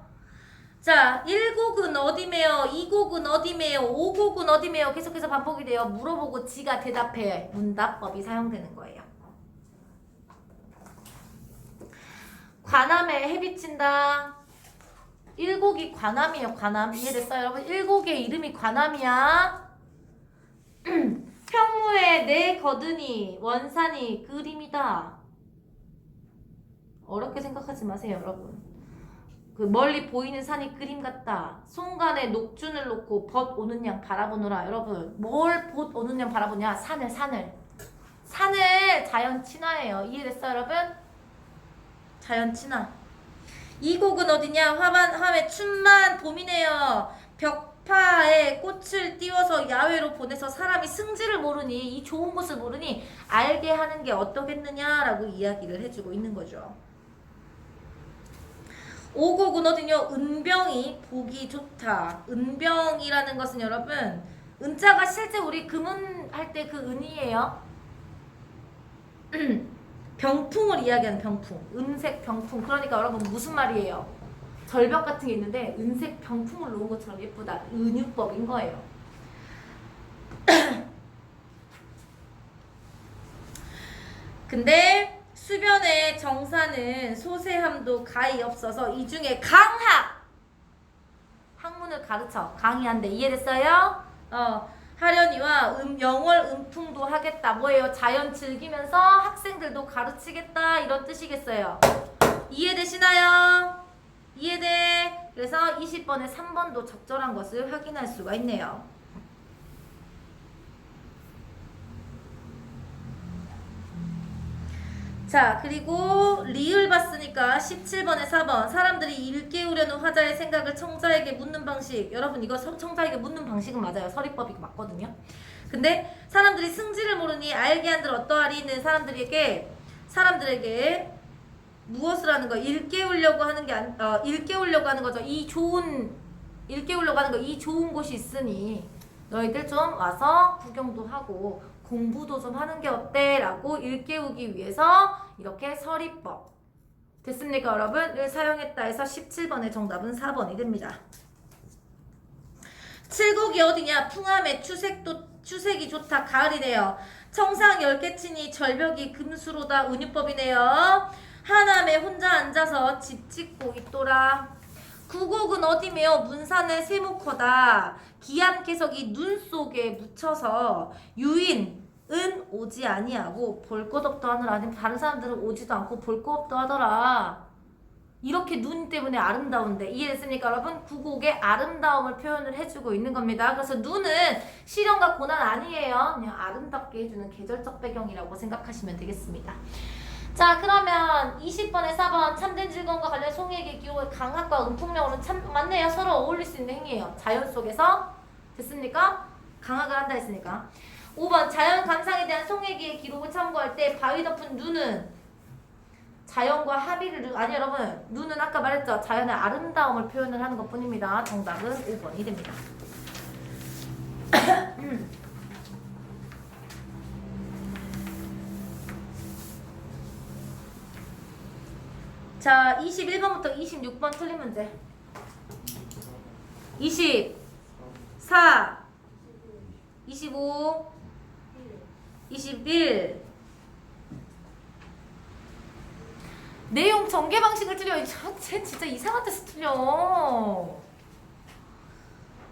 자, 1곡은 어디매요? 2곡은 어디매요? 5곡은 어디매요? 계속해서 반복이 돼요. 물어보고 지가 대답해. 문답법이 사용되는 거예요. 관암에 해 비친다. 1곡이 관암이에요. 관암. 이해됐어요? 여러분 1곡의 이름이 관암이야. 평무에 내 거드니 원산이 그림이다. 어렵게 생각하지 마세요, 여러분. 그 멀리 보이는 산이 그림 같다. 송간에 녹준을 놓고 벗 오는 양 바라보노라. 여러분 뭘 벗 오는 양 바라보냐? 산을 자연 친화예요. 이해됐어요, 여러분? 자연 친화. 이 곡은 어디냐? 화에 춘만 봄이네요. 벽파에 꽃을 띄워서 야외로 보내서 사람이 승지를 모르니 이 좋은 곳을 모르니 알게 하는 게 어떠겠느냐라고 이야기를 해주고 있는 거죠. 5곡은 어디냐? 은병이 보기 좋다. 은병이라는 것은 여러분 은자가 실제 우리 금은할 때 그 은이에요. 병풍을 이야기하는 병풍. 은색 병풍. 그러니까 여러분 무슨 말이에요? 절벽 같은 게 있는데 은색 병풍을 놓은 것처럼 예쁘다. 은유법인 거예요. 근데 수변의 정사는 소세함도 가히 없어서 이 중에 학문을 가르쳐 강의한대. 이해됐어요? 하려니와 영월 음풍도 하겠다. 뭐예요? 자연 즐기면서 학생들도 가르치겠다 이런 뜻이겠어요. 이해되시나요? 이해돼? 그래서 20번에 3번도 적절한 것을 확인할 수가 있네요. 자, 그리고 리을 봤으니까 17번에 4번 사람들이 일깨우려는 화자의 생각을 청자에게 묻는 방식. 여러분 이거 청자에게 묻는 방식은 맞아요. 서리법이 맞거든요. 근데 사람들이 승지를 모르니 알게 한들 어떠하리는 사람들에게 무엇을 하는 거? 일깨우려고 하는 게 일깨우려고 하는 거죠. 일깨우려고 하는 거. 이 좋은 곳이 있으니 너희들 좀 와서 구경도 하고 공부도 좀 하는 게 어때? 라고 일깨우기 위해서 이렇게 서리법 됐습니까, 여러분?을 사용했다 해서 17번의 정답은 4번이 됩니다. 7곡이 어디냐? 풍암의 추색이 좋다. 가을이네요. 청상 10개 치니 절벽이 금수로다. 은유법이네요. 하남에 혼자 앉아서 집 짓고 있더라. 9곡은 어디매요? 문산의 세무커다. 기암개석이 눈 속에 묻혀서 유인은 오지 아니하고 볼 것 없다 하느라. 아니면 다른 사람들은 오지도 않고 볼 것 없다 하더라. 이렇게 눈 때문에 아름다운데 이해됐습니까, 여러분? 9곡의 아름다움을 표현을 해주고 있는 겁니다. 그래서 눈은 시련과 고난 아니에요. 그냥 아름답게 해주는 계절적 배경이라고 생각하시면 되겠습니다. 자, 그러면 20번에 4번 참된 즐거움과 관련 송이에게 기호의 강학과 음풍명으로는 참 맞네요. 서로 어울릴 수 있는 행위예요. 자연 속에서 됐습니까? 강학을 한다 했으니까. 5번 자연 감상에 대한 송혜기의 기록을 참고할 때 바위 덮은 눈은 자연과 합의를 아니 여러분 눈은 아까 말했죠. 자연의 아름다움을 표현을 하는 것뿐입니다. 정답은 5번이 됩니다. 자 21번부터 26번 틀린 문제 24 25 21 내용 전개 방식을 틀려. 쟤 진짜 이상한 데서 틀려.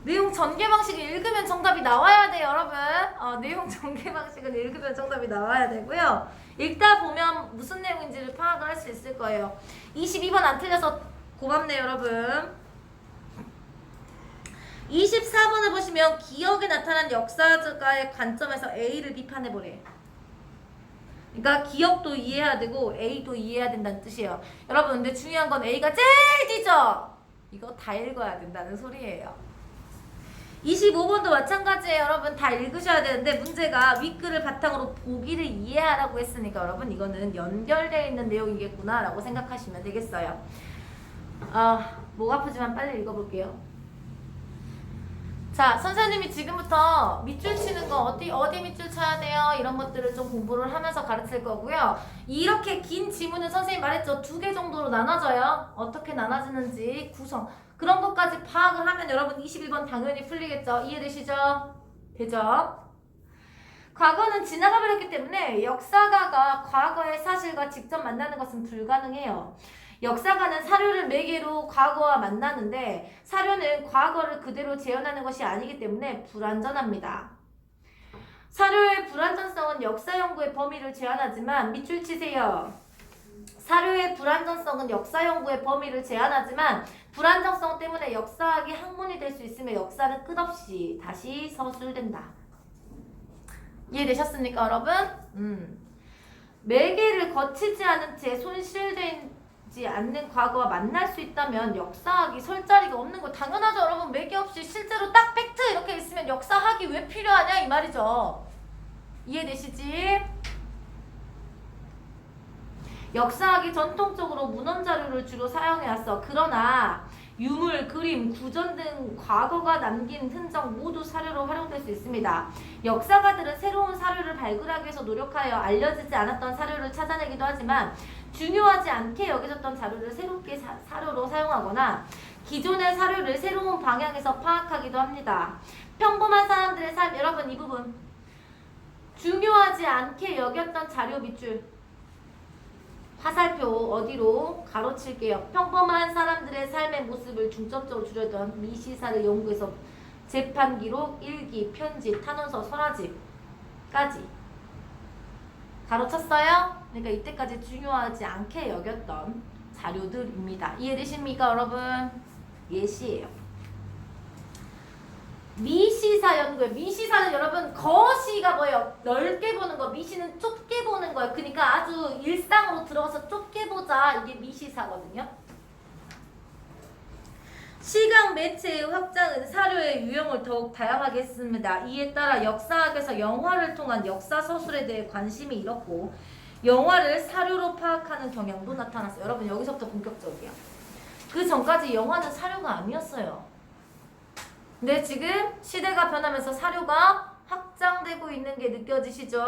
내용 전개 방식을 읽으면 정답이 나와야 돼요, 여러분. 내용 전개 방식은 읽으면 정답이 나와야 되고요. 읽다 보면 무슨 내용인지를 파악을 할 수 있을 거예요. 22번 안 틀려서 고맙네요, 여러분. 24번을 보시면 기억에 나타난 역사가의 관점에서 A를 비판해보래. 그러니까 기억도 이해해야 되고 A도 이해해야 된다는 뜻이에요. 여러분 근데 중요한 건 A가 제일 뒤죠. 이거 다 읽어야 된다는 소리예요. 25번도 마찬가지예요. 여러분 다 읽으셔야 되는데 문제가 윗글을 바탕으로 보기를 이해하라고 했으니까 여러분 이거는 연결되어 있는 내용이겠구나 라고 생각하시면 되겠어요. 목 아프지만 빨리 읽어볼게요. 자, 선생님이 지금부터 밑줄 치는 거 어디 밑줄 쳐야 돼요? 이런 것들을 좀 공부를 하면서 가르칠 거고요. 이렇게 긴 지문은 선생님 말했죠. 2개 정도로 나눠져요. 어떻게 나눠지는지 구성. 그런 것까지 파악을 하면 여러분 21번 당연히 풀리겠죠? 이해되시죠? 되죠? 과거는 지나가 버렸기 때문에 역사가가 과거의 사실과 직접 만나는 것은 불가능해요. 역사가는 사료를 매개로 과거와 만나는데 사료는 과거를 그대로 재현하는 것이 아니기 때문에 불완전합니다. 사료의 불완전성은 역사 연구의 범위를 제한하지만 밑줄 치세요. 사료의 불완전성은 역사 연구의 범위를 제한하지만 불완전성 때문에 역사학이 학문이 될 수 있으며 역사는 끝없이 다시 서술된다. 이해되셨습니까, 여러분? 매개를 거치지 않은 채 손실된 않는 과거와 만날 수 있다면 역사학이 설 자리가 없는 거 당연하죠. 여러분 매개 없이 실제로 딱 팩트 이렇게 있으면 역사학이 왜 필요하냐 이 말이죠. 이해되시지? 역사학이 전통적으로 문헌 자료를 주로 사용해왔어. 그러나 유물, 그림, 구전 등 과거가 남긴 흔적 모두 사료로 활용될 수 있습니다. 역사가들은 새로운 사료를 발굴하기 위해서 노력하여 알려지지 않았던 사료를 찾아내기도 하지만 중요하지 않게 여겨졌던 자료를 새롭게 사료로 사용하거나 기존의 사료를 새로운 방향에서 파악하기도 합니다. 평범한 사람들의 삶, 여러분 이 부분 중요하지 않게 여겼던 자료 밑줄 화살표 어디로 가로칠게요. 평범한 사람들의 삶의 모습을 중점적으로 줄였던 미시사를 연구해서 재판 기록, 일기, 편지, 탄원서, 서라집까지 가로쳤어요. 그러니까 이때까지 중요하지 않게 여겼던 자료들입니다. 이해되십니까, 여러분? 예시예요. 미시사 연구예요. 미시사는 여러분 거시가 뭐예요? 넓게 보는 거. 미시는 좁게 보는 거예요. 그러니까 아주 일상으로 들어가서 좁게 보자. 이게 미시사거든요. 시각 매체의 확장은 사료의 유형을 더욱 다양하게 했습니다. 이에 따라 역사학에서 영화를 통한 역사 서술에 대해 관심이 잃었고 영화를 사료로 파악하는 경향도 나타났어요. 여러분 여기서부터 본격적이에요. 그 전까지 영화는 사료가 아니었어요. 근데 지금 시대가 변하면서 사료가 확장되고 있는 게 느껴지시죠?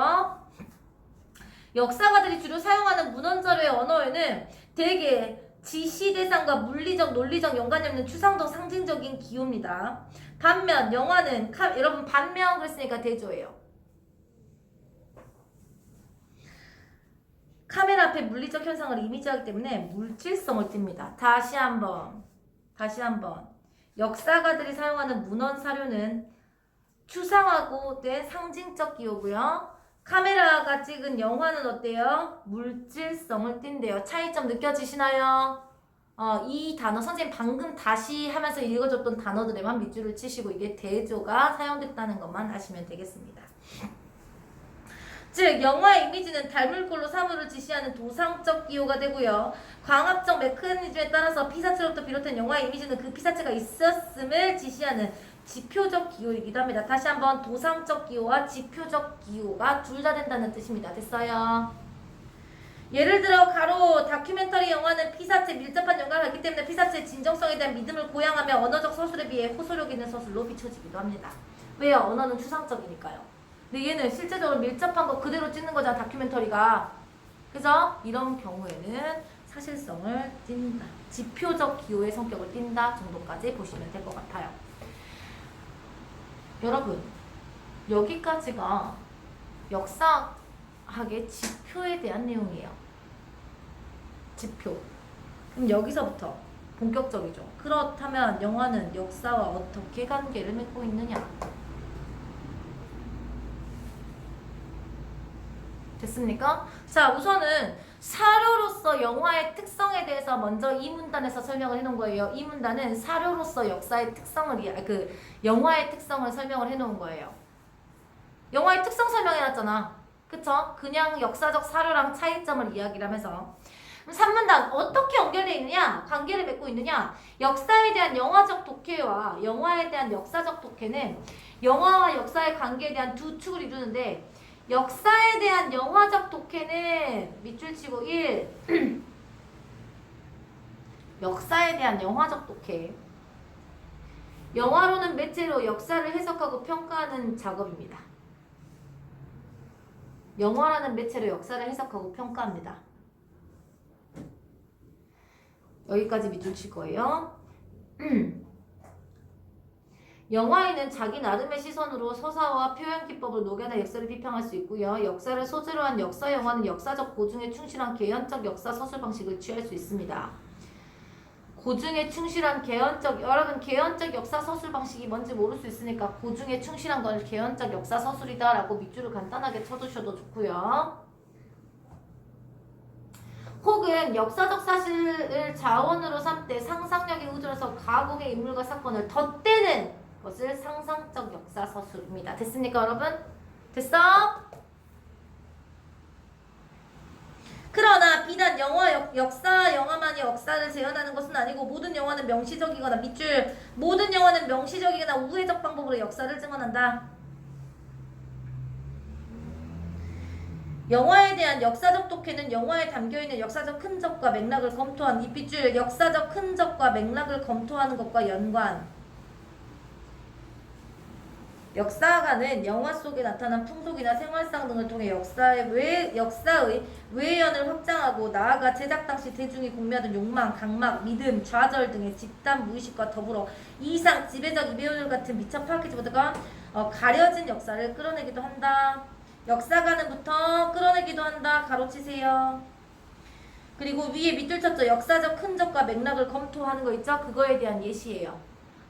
역사가들이 주로 사용하는 문헌자료의 언어에는 대개 지시 대상과 물리적, 논리적 연관이 없는 추상적, 상징적인 기호입니다. 반면 영화는 여러분 반면 그랬으니까 대조예요. 카메라 앞에 물리적 현상을 이미지하기 때문에 물질성을 띱니다. 다시 한번 역사가들이 사용하는 문헌 사료는 추상화고 된 상징적 기호고요. 카메라가 찍은 영화는 어때요? 물질성을 띈대요. 차이점 느껴지시나요? 이 단어 선생님 방금 다시 하면서 읽어줬던 단어들에만 밑줄을 치시고 이게 대조가 사용됐다는 것만 아시면 되겠습니다. 즉 영화의 이미지는 닮을 걸로 사물을 지시하는 도상적 기호가 되고요. 광합적 메커니즘에 따라서 피사체로부터 비롯된 영화의 이미지는 그 피사체가 있었음을 지시하는 지표적 기호이기도 합니다. 다시 한번 도상적 기호와 지표적 기호가 둘 다 된다는 뜻입니다. 됐어요? 예를 들어 가로 다큐멘터리 영화는 피사체 밀접한 연관이 있기 때문에 피사체의 진정성에 대한 믿음을 고양하며 언어적 서술에 비해 호소력 있는 서술로 비춰지기도 합니다. 왜요? 언어는 추상적이니까요. 근데 얘는 실제적으로 밀접한 거 그대로 찍는 거잖아, 다큐멘터리가. 그래서 이런 경우에는 사실성을 띈다. 지표적 기호의 성격을 띈다 정도까지 보시면 될 것 같아요. 여러분, 여기까지가 역사학의 지표에 대한 내용이에요. 지표. 그럼 여기서부터 본격적이죠. 그렇다면 영화는 역사와 어떻게 관계를 맺고 있느냐? 됐습니까? 자, 우선은 사료로서 영화의 특성에 대해서 먼저 이 문단에서 설명을 해놓은 거예요. 이 문단은 사료로서 역사의 특성을 영화의 특성을 설명을 해놓은 거예요. 영화의 특성 설명해놨잖아. 그쵸? 그냥 역사적 사료랑 차이점을 이야기를 하면서. 3문단 어떻게 연결되어 있느냐? 관계를 맺고 있느냐? 역사에 대한 영화적 독해와 영화에 대한 역사적 독해는 영화와 역사의 관계에 대한 두 축을 이루는데 역사에 대한 영화적 독해는 밑줄 치고 1 역사에 대한 영화적 독해 영화로는 매체로 역사를 해석하고 평가하는 작업입니다. 영화라는 매체로 역사를 해석하고 평가합니다. 여기까지 밑줄 칠 거예요. 영화에는 자기 나름의 시선으로 서사와 표현 기법을 녹여내 역사를 비평할 수 있고요. 역사를 소재로 한 역사 영화는 역사적 고증에 충실한 개연적 역사 서술 방식을 취할 수 있습니다. 고증에 충실한 여러분 개연적 역사 서술 방식이 뭔지 모를 수 있으니까 고증에 충실한 건 개연적 역사 서술이다 라고 밑줄을 간단하게 쳐두셔도 좋고요. 혹은 역사적 사실을 자원으로 삼되 상상력에 의존해서 과거의 인물과 사건을 덧대는 것을 상상적 역사 서술입니다. 됐습니까, 여러분? 됐어? 그러나 비단 역사 영화만이 역사를 재현하는 것은 아니고 모든 영화는 명시적이거나 밑줄 모든 영화는 명시적이거나 우회적 방법으로 역사를 증언한다. 영화에 대한 역사적 독해는 영화에 담겨있는 역사적 흔적과 맥락을 검토한 이 빗줄 역사적 흔적과 맥락을 검토하는 것과 연관 역사가는 영화 속에 나타난 풍속이나 생활상 등을 통해 역사의 외연을 확장하고 나아가 제작 당시 대중이 공유하던 욕망, 강막, 믿음, 좌절 등의 집단 무의식과 더불어 이상 지배적 이배우들 같은 미처 파악하지 못하고 가려진 역사를 끌어내기도 한다. 역사가는부터 끌어내기도 한다. 가로치세요. 그리고 위에 밑줄 쳤죠. 역사적 흔적과 맥락을 검토하는 거 있죠? 그거에 대한 예시예요.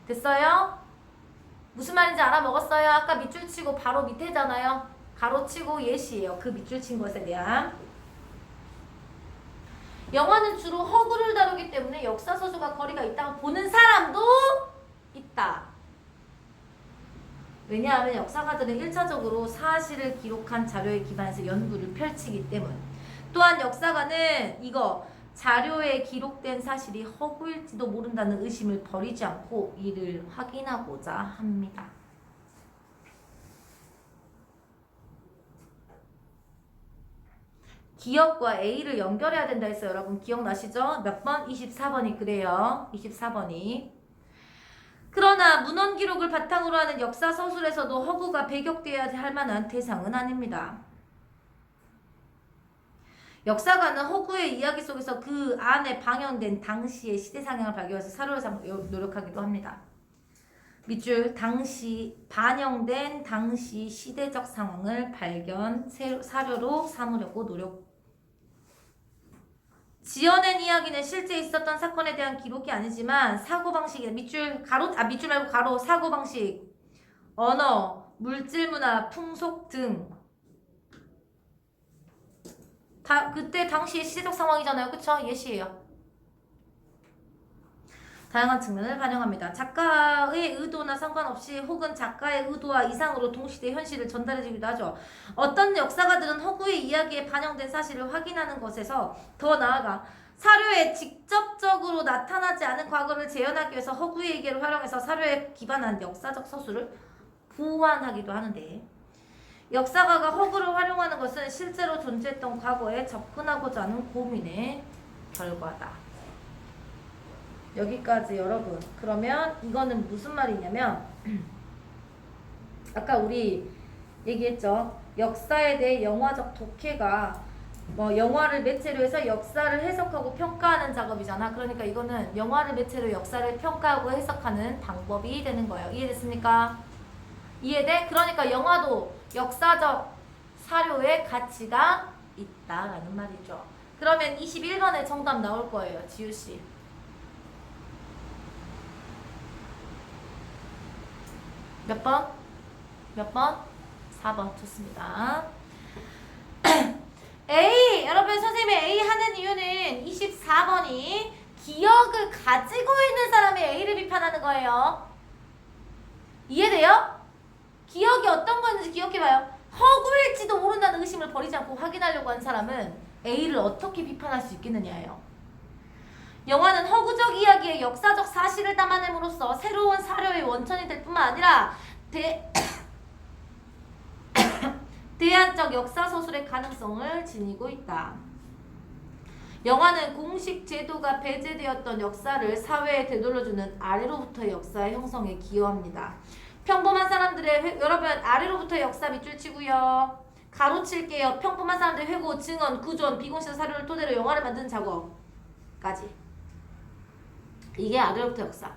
됐어요? 무슨 말인지 알아먹었어요? 아까 밑줄 치고 바로 밑에잖아요. 가로치고 예시예요. 그 밑줄 친 것에 대한. 영화는 주로 허구를 다루기 때문에 역사서술과 거리가 있다고 보는 사람도 있다. 왜냐하면 역사가들은 1차적으로 사실을 기록한 자료에 기반해서 연구를 펼치기 때문. 또한 역사가는 이거 자료에 기록된 사실이 허구일지도 모른다는 의심을 버리지 않고 이를 확인하고자 합니다. 기억과 A를 연결해야 된다 했어요. 여러분 기억나시죠? 몇 번? 24번이 그래요. 24번이. 그러나 문헌 기록을 바탕으로 하는 역사 서술에서도 허구가 배격되어야 할 만한 대상은 아닙니다. 역사가는 허구의 이야기 속에서 그 안에 방영된 당시의 시대 상황을 발견해서 사료를 노력하기도 합니다. 밑줄 반영된 당시 시대적 상황을 사료로 삼으려고 노력. 지어낸 이야기는 실제 있었던 사건에 대한 기록이 아니지만 사고방식이 밑줄 말고 가로 사고방식, 언어, 물질문화, 풍속 등 그때 당시의 시대적 상황이잖아요. 그쵸? 예시예요. 다양한 측면을 반영합니다. 작가의 의도나 상관없이 혹은 작가의 의도와 이상으로 동시대 현실을 전달해주기도 하죠. 어떤 역사가들은 허구의 이야기에 반영된 사실을 확인하는 것에서 더 나아가 사료에 직접적으로 나타나지 않은 과거를 재현하기 위해서 허구의 얘기를 활용해서 사료에 기반한 역사적 서술을 보완하기도 하는데, 역사가가 허구를 활용하는 것은 실제로 존재했던 과거에 접근하고자 하는 고민의 결과다. 여기까지 여러분. 그러면 이거는 무슨 말이냐면 아까 우리 얘기했죠. 역사에 대해 영화적 독해가 영화를 매체로 해서 역사를 해석하고 평가하는 작업이잖아. 그러니까 이거는 영화를 매체로 역사를 평가하고 해석하는 방법이 되는 거예요. 이해됐습니까? 이해돼? 그러니까 영화도 역사적 사료의 가치가 있다라는 말이죠. 그러면 21번에 정답 나올 거예요. 지우씨. 몇 번? 몇 번? 4번. 좋습니다. A! 여러분 선생님이 A 하는 이유는 24번이 기억을 가지고 있는 사람이 A를 비판하는 거예요. 이해돼요? 기억이 어떤 거였는지 기억해봐요. 허구일지도 모른다는 의심을 버리지 않고 확인하려고 한 사람은 A를 어떻게 비판할 수 있겠느냐예요. 영화는 허구적 이야기의 역사적 사실을 담아냄으로써 새로운 사료의 원천이 될 뿐만 아니라 대안적 역사서술의 가능성을 지니고 있다. 영화는 공식 제도가 배제되었던 역사를 사회에 되돌려주는 아래로부터의 역사의 형성에 기여합니다. 평범한 사람들의 여러분 아래로부터의 역사 밑줄 치고요. 가로칠게요. 평범한 사람들의 회고, 증언, 구존, 비공식 사료를 토대로 영화를 만드는 작업까지. 이게 아래로부터 역사.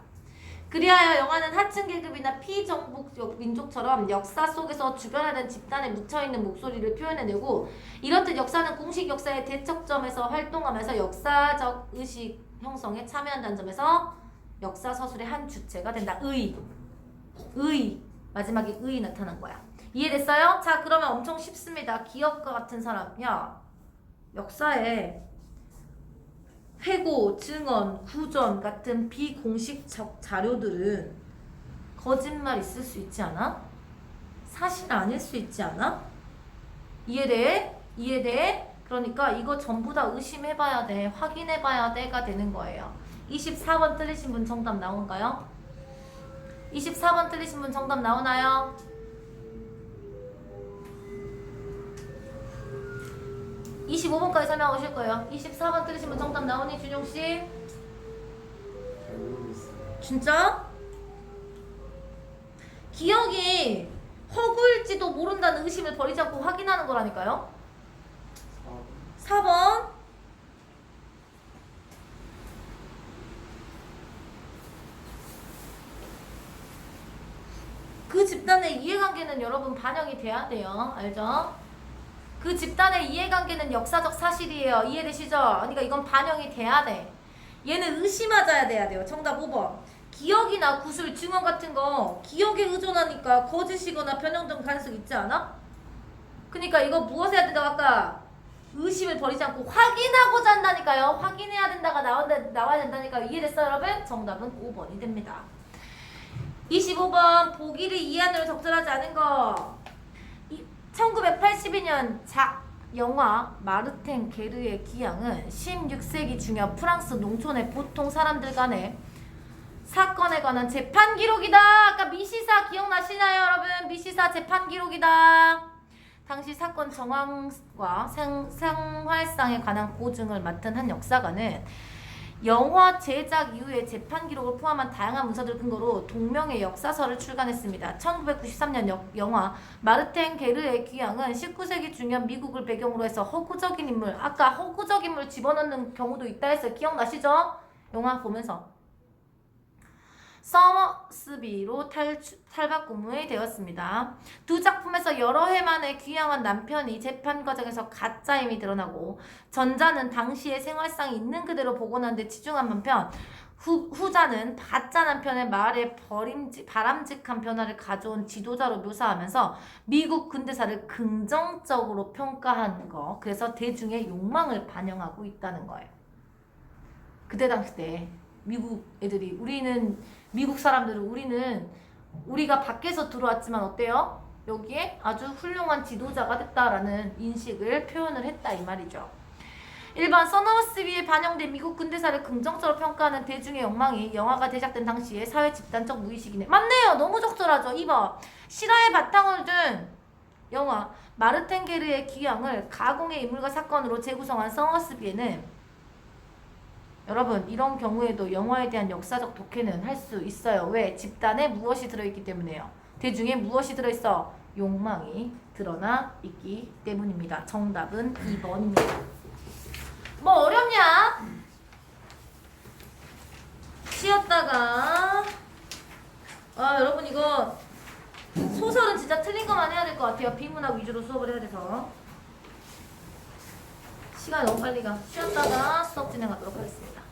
그리하여 영화는 하층 계급이나 피정복 민족처럼 역사 속에서 주변하는 집단에 묻혀있는 목소리를 표현해내고, 이렇듯 역사는 공식 역사의 대척점에서 활동하면서 역사적 의식 형성에 참여한다는 점에서 역사 서술의 한 주체가 된다. 마지막에 의 나타난 거야. 이해됐어요? 자, 그러면 엄청 쉽습니다. 기억과 같은 사람. 야, 역사에 회고, 증언, 구전 같은 비공식적 자료들은 거짓말 있을 수 있지 않아? 사실 아닐 수 있지 않아? 이해돼? 이해돼? 그러니까 이거 전부 다 의심해봐야 돼. 확인해봐야 돼가 되는 거예요. 24번 틀리신 분 정답 나온가요? 24번 틀리신 분 정답 나오나요? 25번까지 설명 오실 거예요. 24번 틀리신 분 정답 나오니 준용씨? 진짜? 기억이 허구일지도 모른다는 의심을 버리지 않고 확인하는 거라니까요. 4번. 그 집단의 이해관계는 여러분 반영이 돼야 돼요. 알죠? 그 집단의 이해관계는 역사적 사실이에요. 이해되시죠? 그러니까 이건 반영이 돼야 돼. 얘는 의심하자야 돼요. 정답 5번. 기억이나 구술, 증언 같은 거 기억에 의존하니까 거짓이거나 변형된 가능성이 있지 않아? 그러니까 이거 무엇을 해야 된다고 아까? 의심을 버리지 않고 확인하고자 한다니까요. 확인해야 된다가 나와야 된다니까. 이해됐어요 여러분? 정답은 5번이 됩니다. 25번 보기를 이해하느라 적절하지 않은 거. 1982년 영화 마르텐 게르의 기양은 16세기 중엽 프랑스 농촌의 보통 사람들 간의 사건에 관한 재판 기록이다. 아까 미시사 기억나시나요 여러분? 미시사 재판 기록이다. 당시 사건 정황과 생활상에 관한 고증을 맡은 한 역사관은 영화 제작 이후의 재판 기록을 포함한 다양한 문서들 근거로 동명의 역사서를 출간했습니다. 1993년 영화 마르텐 게르의 귀향은 19세기 중년 미국을 배경으로 해서 허구적인 인물, 아까 허구적 인물 집어넣는 경우도 있다 했어요. 기억나시죠? 영화 보면서. 서머스비로 탈박 고문이 되었습니다. 두 작품에서 여러 해 만에 귀향한 남편이 재판 과정에서 가짜임이 드러나고, 전자는 당시의 생활상이 있는 그대로 복원한 데 치중한 반면 후자는 가짜 남편의 말에 바람직한 변화를 가져온 지도자로 묘사하면서 미국 근대사를 긍정적으로 평가한 거, 그래서 대중의 욕망을 반영하고 있다는 거예요. 그때 당시 때 미국 애들이. 우리는 미국 사람들은 우리가 밖에서 들어왔지만 어때요? 여기에 아주 훌륭한 지도자가 됐다라는 인식을 표현을 했다 이 말이죠. 1번 써너스비에 반영된 미국 근대사를 긍정적으로 평가하는 대중의 욕망이 영화가 제작된 당시의 사회 집단적 무의식이네. 맞네요. 너무 적절하죠. 2번 실화의 바탕을 둔 영화 마르텐게르의 기왕을 가공의 인물과 사건으로 재구성한 써너스비에는 여러분 이런 경우에도 영화에 대한 역사적 독해는 할 수 있어요. 왜? 집단에 무엇이 들어있기 때문에요. 대중에 무엇이 들어있어? 욕망이 드러나 있기 때문입니다. 정답은 2번입니다. 뭐 어렵냐? 쉬었다가 여러분 이거 소설은 진짜 틀린 것만 해야 될 것 같아요. 비문학 위주로 수업을 해야 돼서 시간이 너무 빨리 가. 쉬었다가 수업 진행하도록 하겠습니다.